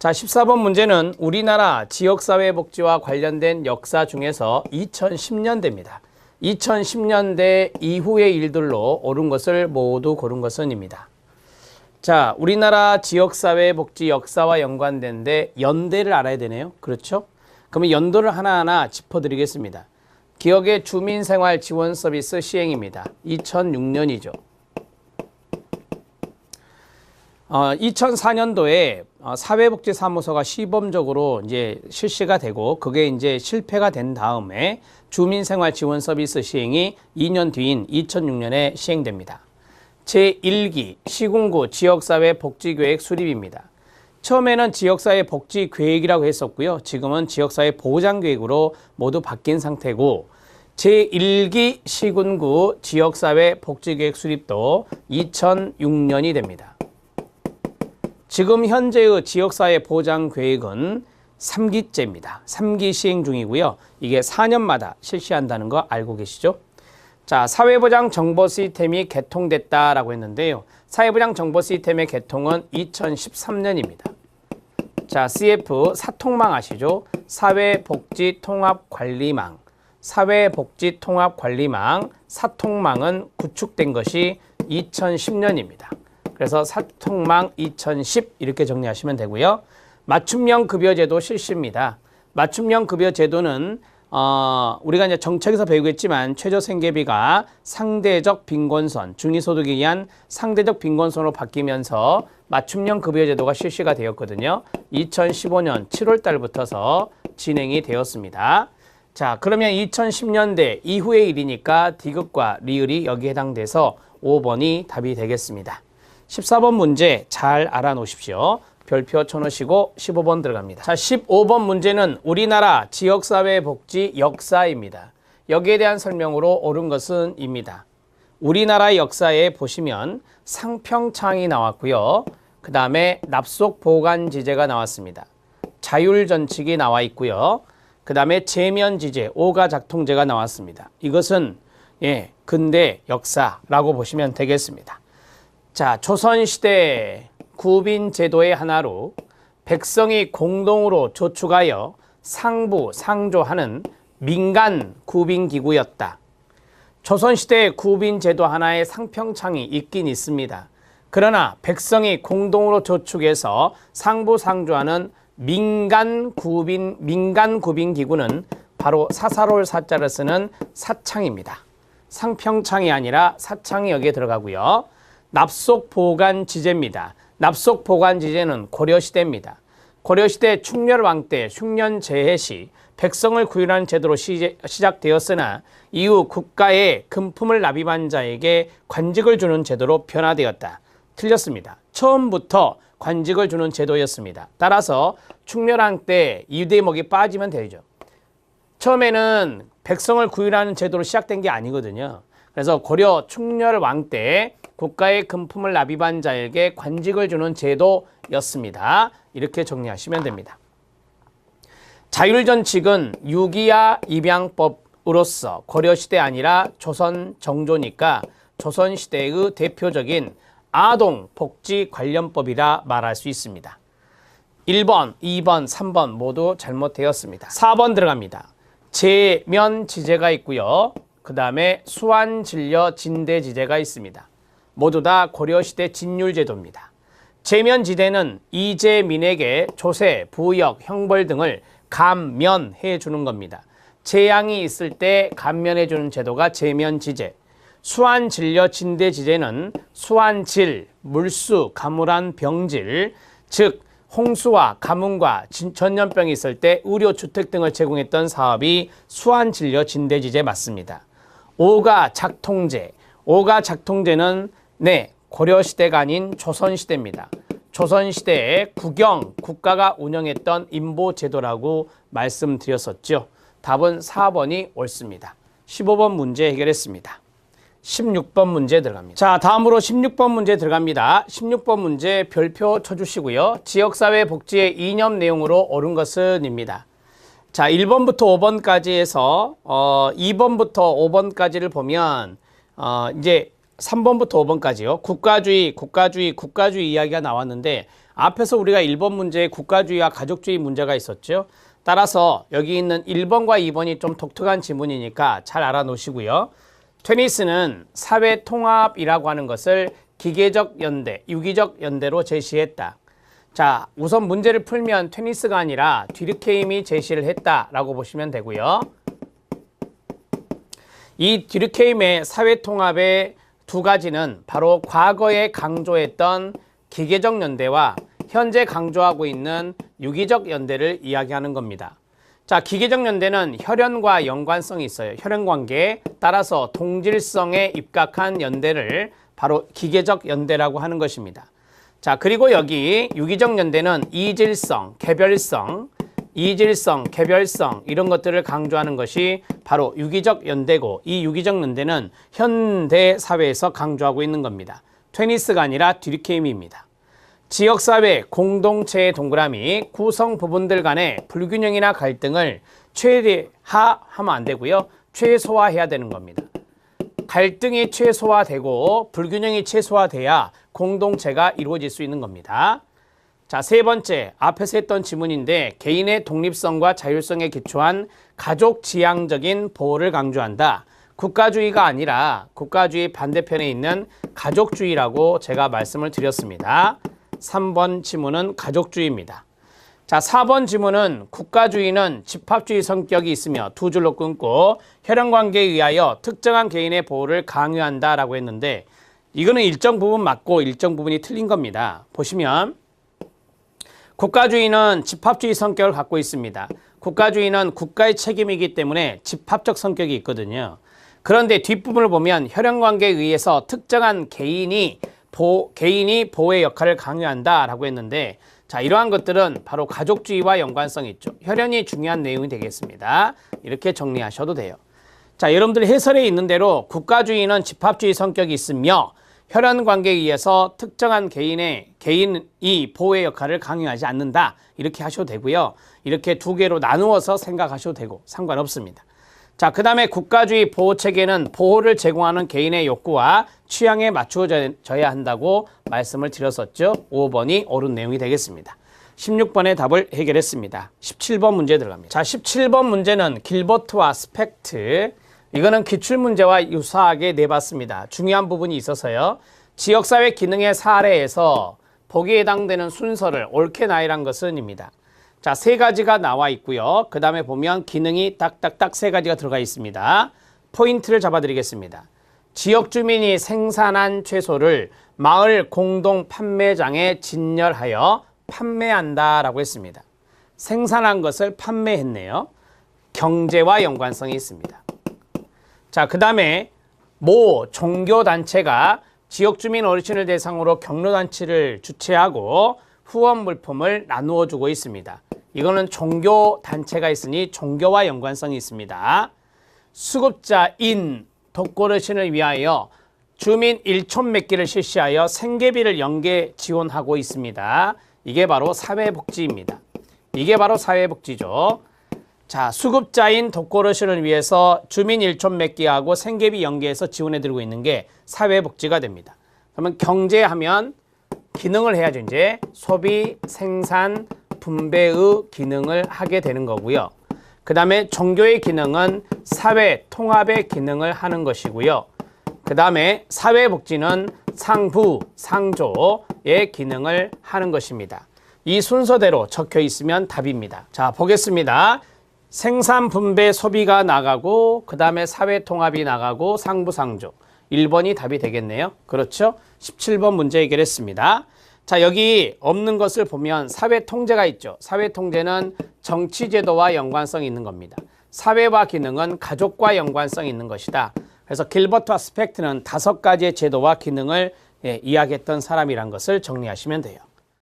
자, 14번 문제는 우리나라 지역사회복지와 관련된 역사 중에서 2010년대입니다. 2010년대 이후의 일들로 옳은 것을 모두 고른 것은입니다. 자, 우리나라 지역사회복지 역사와 연관된데 연대를 알아야 되네요. 그렇죠? 그러면 연도를 하나하나 짚어드리겠습니다. 기억의 주민생활지원서비스 시행입니다. 2006년이죠. 2004년도에 사회복지사무소가 시범적으로 이제 실시가 되고 그게 이제 실패가 된 다음에 주민생활지원 서비스 시행이 2년 뒤인 2006년에 시행됩니다. 제1기 시군구 지역사회 복지계획 수립입니다. 처음에는 지역사회 복지계획이라고 했었고요. 지금은 지역사회 보장계획으로 모두 바뀐 상태고 제1기 시군구 지역사회 복지계획 수립도 2006년이 됩니다. 지금 현재의 지역사회 보장계획은 3기째입니다. 3기 시행 중이고요. 이게 4년마다 실시한다는 거 알고 계시죠? 자, 사회보장 정보 시스템이 개통됐다라고 했는데요. 사회보장 정보 시스템의 개통은 2013년입니다. 자, CF 사통망 아시죠? 사회복지통합관리망. 사회복지통합관리망, 사통망은 구축된 것이 2010년입니다. 그래서 사통망 2010 이렇게 정리하시면 되고요. 맞춤형 급여제도 실시입니다. 맞춤형 급여제도는 우리가 이제 정책에서 배우겠지만 최저생계비가 상대적 빈곤선, 중위소득에 의한 상대적 빈곤선으로 바뀌면서 맞춤형 급여제도가 실시가 되었거든요. 2015년 7월 달부터서 진행이 되었습니다. 자, 그러면 2010년대 이후의 일이니까 디귿과 리을이 여기에 해당돼서 5번이 답이 되겠습니다. 14번 문제 잘 알아놓으십시오. 별표 쳐놓으시고 15번 들어갑니다. 자, 15번 문제는 우리나라 지역사회복지 역사입니다. 여기에 대한 설명으로 옳은 것은 입니다. 우리나라 역사에 보시면 상평창이 나왔고요. 그 다음에 납속보관지제가 나왔습니다. 자율전칙이 나와 있고요. 그 다음에 제면지제, 오가작통제가 나왔습니다. 이것은 근대 역사라고 보시면 되겠습니다. 자, 조선시대 구빈제도의 하나로 백성이 공동으로 조축하여 상부, 상조하는 민간 구빈기구였다. 조선시대 구빈제도 하나의 상평창이 있긴 있습니다. 그러나 백성이 공동으로 조축해서 상부, 상조하는 민간 구빈기구는 바로 사사로울 사자를 쓰는 사창입니다. 상평창이 아니라 사창이 여기에 들어가고요. 납속보관지제입니다. 납속보관지제는 고려시대입니다. 고려시대 충렬왕 때 흉년제해시 백성을 구휼하는 제도로 시작되었으나 이후 국가에 금품을 납입한 자에게 관직을 주는 제도로 변화되었다. 틀렸습니다. 처음부터 관직을 주는 제도였습니다. 따라서 충렬왕 때 이대목이 빠지면 되죠. 처음에는 백성을 구휼하는 제도로 시작된 게 아니거든요. 그래서 고려 충렬왕 때 국가의 금품을 납입한 자에게 관직을 주는 제도였습니다. 이렇게 정리하시면 됩니다. 자율전칙은 유기야 입양법으로서 고려시대 아니라 조선 정조니까 조선시대의 대표적인 아동복지관련법이라 말할 수 있습니다. 1번, 2번, 3번 모두 잘못되었습니다. 4번 들어갑니다. 제면지제가 있고요. 그 다음에 수완진려진대지제가 있습니다. 모두 다 고려시대 진율제도입니다. 제면지대는 이재민에게 조세, 부역, 형벌 등을 감면해 주는 겁니다. 재앙이 있을 때 감면해 주는 제도가 제면지제. 수완진려진대지제는 수완질, 물수, 가물한 병질, 즉 홍수와 가뭄과 전염병이 있을 때 의료주택 등을 제공했던 사업이 수완진려진대지제 맞습니다. 오가작통제. 오가작통제는 고려시대가 아닌 조선시대입니다. 조선시대에 국가가 운영했던 인보제도라고 말씀드렸었죠. 답은 4번이 옳습니다. 15번 문제 해결했습니다. 16번 문제 들어갑니다. 자, 다음으로 16번 문제 들어갑니다. 16번 문제 별표 쳐주시고요. 지역사회 복지의 이념 내용으로 옳은 것은 입니다. 자, 1번부터 5번까지 해서 2번부터 5번까지를 보면 이제 3번부터 5번까지요. 국가주의 이야기가 나왔는데 앞에서 우리가 1번 문제에 국가주의와 가족주의 문제가 있었죠. 따라서 여기 있는 1번과 2번이 좀 독특한 지문이니까 잘 알아놓으시고요. 트웨니스는 사회통합이라고 하는 것을 기계적 연대, 유기적 연대로 제시했다. 자, 우선 문제를 풀면 트웨니스가 아니라 듀르케임이 제시를 했다라고 보시면 되고요. 이 듀르케임의 사회통합의 두 가지는 바로 과거에 강조했던 기계적 연대와 현재 강조하고 있는 유기적 연대를 이야기하는 겁니다. 자, 기계적 연대는 혈연과 연관성이 있어요. 혈연관계에 따라서 동질성에 입각한 연대를 바로 기계적 연대라고 하는 것입니다. 자, 그리고 여기 유기적 연대는 이질성, 개별성 이런 것들을 강조하는 것이 바로 유기적 연대고, 이 유기적 연대는 현대 사회에서 강조하고 있는 겁니다. 트웨니스가 아니라 듀르케임입니다. 지역사회 공동체의 동그라미 구성 부분들 간의 불균형이나 갈등을 최대화하면 안 되고요. 최소화해야 되는 겁니다. 갈등이 최소화되고 불균형이 최소화돼야 공동체가 이루어질 수 있는 겁니다. 자, 세 번째, 앞에서 했던 지문인데 개인의 독립성과 자율성에 기초한 가족지향적인 보호를 강조한다. 국가주의가 아니라 국가주의 반대편에 있는 가족주의라고 제가 말씀을 드렸습니다. 3번 지문은 가족주의입니다. 자, 4번 지문은 국가주의는 집합주의 성격이 있으며 두 줄로 끊고 혈연관계에 의하여 특정한 개인의 보호를 강요한다라고 했는데 이거는 일정 부분 맞고 일정 부분이 틀린 겁니다. 보시면 국가주의는 집합주의 성격을 갖고 있습니다. 국가주의는 국가의 책임이기 때문에 집합적 성격이 있거든요. 그런데 뒷부분을 보면 혈연관계에 의해서 특정한 개인이 보호의 역할을 강요한다라고 했는데, 자, 이러한 것들은 바로 가족주의와 연관성이 있죠. 혈연이 중요한 내용이 되겠습니다. 이렇게 정리하셔도 돼요. 자, 여러분들 해설에 있는 대로 국가주의는 집합주의 성격이 있으며 혈연관계에 의해서 특정한 개인이 보호의 역할을 강요하지 않는다. 이렇게 하셔도 되고요. 이렇게 두 개로 나누어서 생각하셔도 되고 상관없습니다. 자, 그 다음에 국가주의 보호체계는 보호를 제공하는 개인의 욕구와 취향에 맞추어져야 한다고 말씀을 드렸었죠. 5번이 옳은 내용이 되겠습니다. 16번의 답을 해결했습니다. 17번 문제 들어갑니다. 자, 17번 문제는 길버트와 스펙트, 이거는 기출문제와 유사하게 내봤습니다. 중요한 부분이 있어서요. 지역사회 기능의 사례에서 보기에 해당되는 순서를 옳게 나열한 것은입니다. 자, 세 가지가 나와 있고요. 그 다음에 보면 기능이 딱딱딱 세 가지가 들어가 있습니다. 포인트를 잡아드리겠습니다. 지역 주민이 생산한 채소를 마을 공동 판매장에 진열하여 판매한다라고 했습니다. 생산한 것을 판매했네요. 경제와 연관성이 있습니다. 자, 그 다음에 모 종교단체가 지역주민 어르신을 대상으로 격려단체를 주최하고 후원 물품을 나누어 주고 있습니다. 이거는 종교단체가 있으니 종교와 연관성이 있습니다. 수급자인 독거어르신을 위하여 주민 1촌 맺기를 실시하여 생계비를 연계 지원하고 있습니다. 이게 바로 사회복지입니다. 이게 바로 사회복지죠. 자, 수급자인 독거어르신을 위해서 주민 1촌 맺기하고 생계비 연계해서 지원해드리고 있는 게 사회복지가 됩니다. 그러면 경제하면 기능을 해야죠. 이제 소비, 생산, 분배의 기능을 하게 되는 거고요. 그 다음에 종교의 기능은 사회 통합의 기능을 하는 것이고요. 그 다음에 사회복지는 상부, 상조의 기능을 하는 것입니다. 이 순서대로 적혀 있으면 답입니다. 자, 보겠습니다. 생산, 분배, 소비가 나가고 그 다음에 사회 통합이 나가고 상부, 상조. 1번이 답이 되겠네요. 그렇죠? 17번 문제 해결했습니다. 자, 여기 없는 것을 보면 사회통제가 있죠. 사회통제는 정치제도와 연관성이 있는 겁니다. 사회와 기능은 가족과 연관성이 있는 것이다. 그래서 길버트와 스펙트는 5가지의 제도와 기능을 이야기했던 사람이란 것을 정리하시면 돼요.